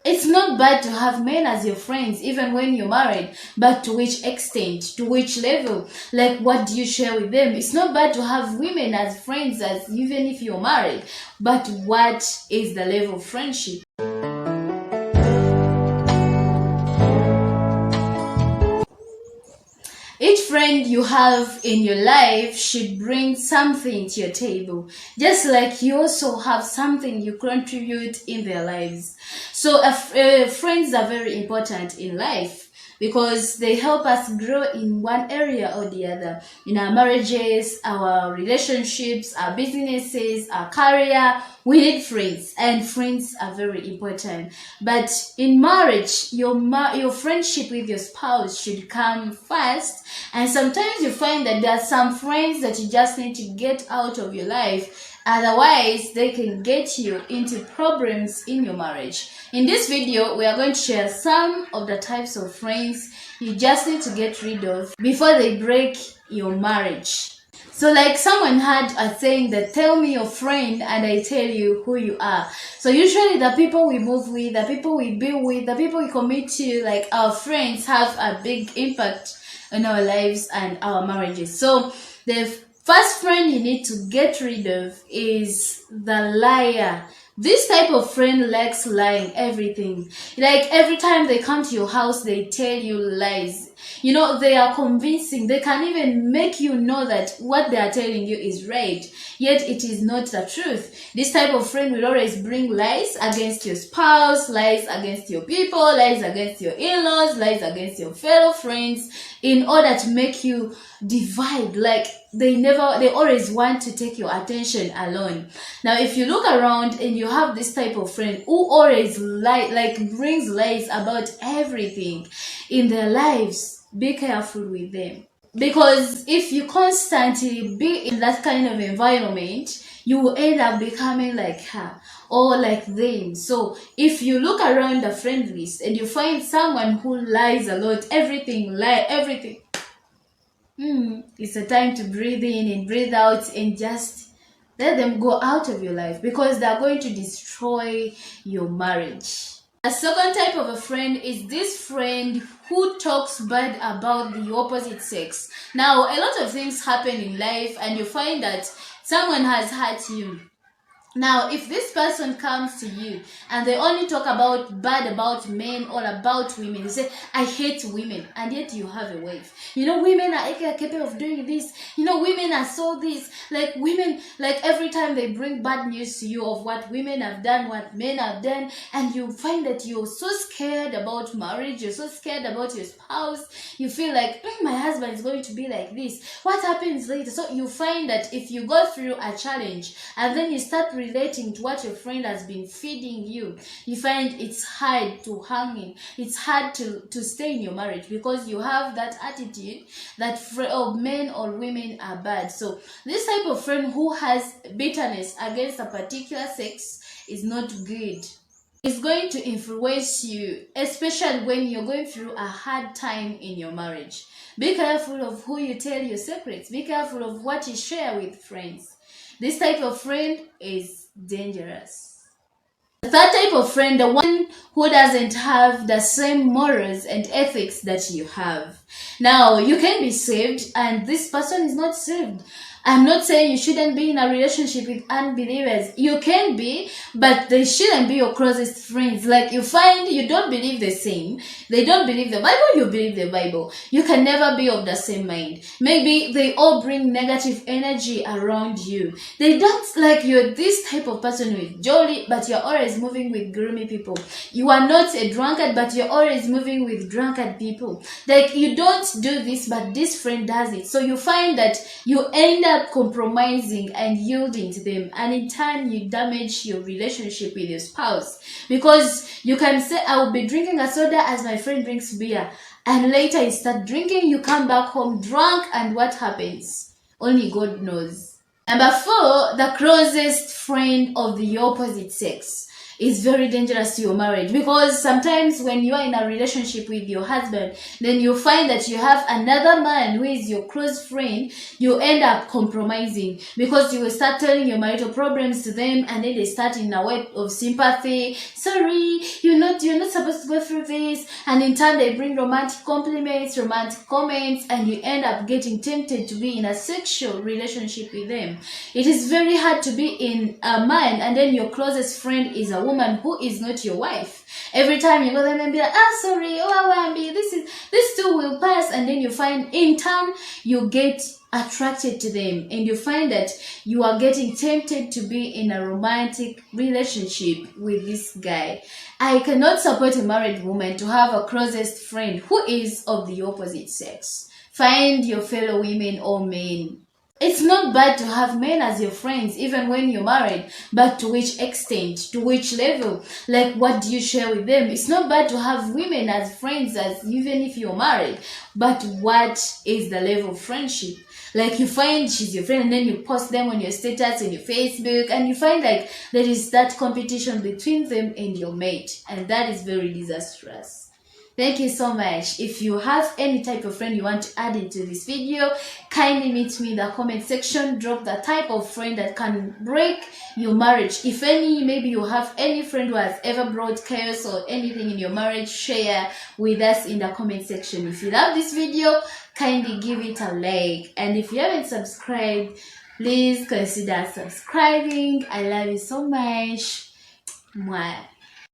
It's not bad to have men as your friends even when you're married, but to which extent, to which level, like what do you share with them? It's not bad to have women as friends as even if you're married, but what is the level of friendship? Each friend you have in your life should bring something to your table, just like you also have something you contribute in their lives. So, friends are very important in life because they help us grow in one area or the other, in our marriages, our relationships, our businesses, our career. We need friends, and friends are very important. But in marriage, your friendship with your spouse should come first. And sometimes you find that there are some friends that you just need to get out of your life. Otherwise, they can get you into problems in your marriage. In this video, we are going to share some of the types of friends you just need to get rid of before they break your marriage. So like someone had a saying that tell me your friend and I tell you who you are. So usually the people we move with, the people we be with, the people we commit to, like our friends, have a big impact on our lives and our marriages. So the first friend you need to get rid of is the liar. This type of friend likes lying everything. Like every time they come to your house, they tell you lies. You know, they are convincing. They can even make you know that what they are telling you is right, yet it is not the truth. This type of friend will always bring lies against your spouse, lies against your people, lies against your in-laws, lies against your fellow friends, in order to make you divide. Like they always want to take your attention alone. Now if you look around and you have this type of friend who always brings lies about everything in their lives, be careful with them. Because if you constantly be in that kind of environment, you will end up becoming like her or like them. So if you look around the friend list and you find someone who lies a lot, everything, it's a time to breathe in and breathe out and just let them go out of your life, because they're going to destroy your marriage. A second type of a friend is this friend who talks bad about the opposite sex. Now, a lot of things happen in life and you find that someone has hurt you. Now, if this person comes to you and they only talk bad about men or about women, you say, I hate women, and yet you have a wife. You know, women are capable of doing this. You know, women are so this. Like women, like every time they bring bad news to you of what women have done, what men have done, and you find that you're so scared about marriage, you're so scared about your spouse, you feel like, my husband is going to be like this. What happens later? So you find that if you go through a challenge and then you start relating to what your friend has been feeding you, you find it's hard to hang in. It's hard to stay in your marriage, because you have that attitude that men or women are bad. So this type of friend who has bitterness against a particular sex is not good. It's going to influence you, especially when you're going through a hard time in your marriage. Be careful of who you tell your secrets. Be careful of what you share with friends. This type of friend is dangerous. The third type of friend, the one who doesn't have the same morals and ethics that you have. Now, you can be saved and this person is not saved. I'm not saying you shouldn't be in a relationship with unbelievers. You can be, but they shouldn't be your closest friends. Like you find you don't believe the same. They don't believe the Bible, you believe the Bible. You can never be of the same mind. Maybe they all bring negative energy around you. They don't like you're this type of person who is jolly, but you're always moving with gloomy people. You are not a drunkard, but you're always moving with drunkard people. Like you don't do this, but this friend does it. So you find that you end up compromising and yielding to them, and in turn you damage your relationship with your spouse, because you can say I will be drinking a soda as my friend drinks beer, and later you start drinking, you come back home drunk, and what happens only God knows. Number 4, the closest friend of the opposite sex is very dangerous to your marriage, because sometimes when you are in a relationship with your husband, then you find that you have another man who is your close friend. You end up compromising, because you will start telling your marital problems to them, and then they start in a way of sympathy. Sorry, you're not you're not supposed to go through this. And in turn, they bring romantic compliments, romantic comments, and you end up getting tempted to be in a sexual relationship with them. It is very hard to be in a man, and then your closest friend is a woman who is not your wife. Every time you go there and be like, sorry, Wambi, this too will pass, and then you find in turn you get attracted to them, and you find that you are getting tempted to be in a romantic relationship with this guy. I cannot support a married woman to have a closest friend who is of the opposite sex. Find your fellow women or men. It's not bad to have men as your friends even when you're married, but to which extent, to which level, like what do you share with them? It's not bad to have women as friends as even if you're married, but what is the level of friendship? Like you find she's your friend and then you post them on your status and your Facebook, and you find like there is that competition between them and your mate, and that is very disastrous. Thank you so much. If you have any type of friend you want to add into this video, kindly meet me in the comment section. Drop the type of friend that can break your marriage. If any, maybe you have any friend who has ever brought chaos or anything in your marriage, share with us in the comment section. If you love this video, kindly give it a like. And if you haven't subscribed, please consider subscribing. I love you so much. Mwah.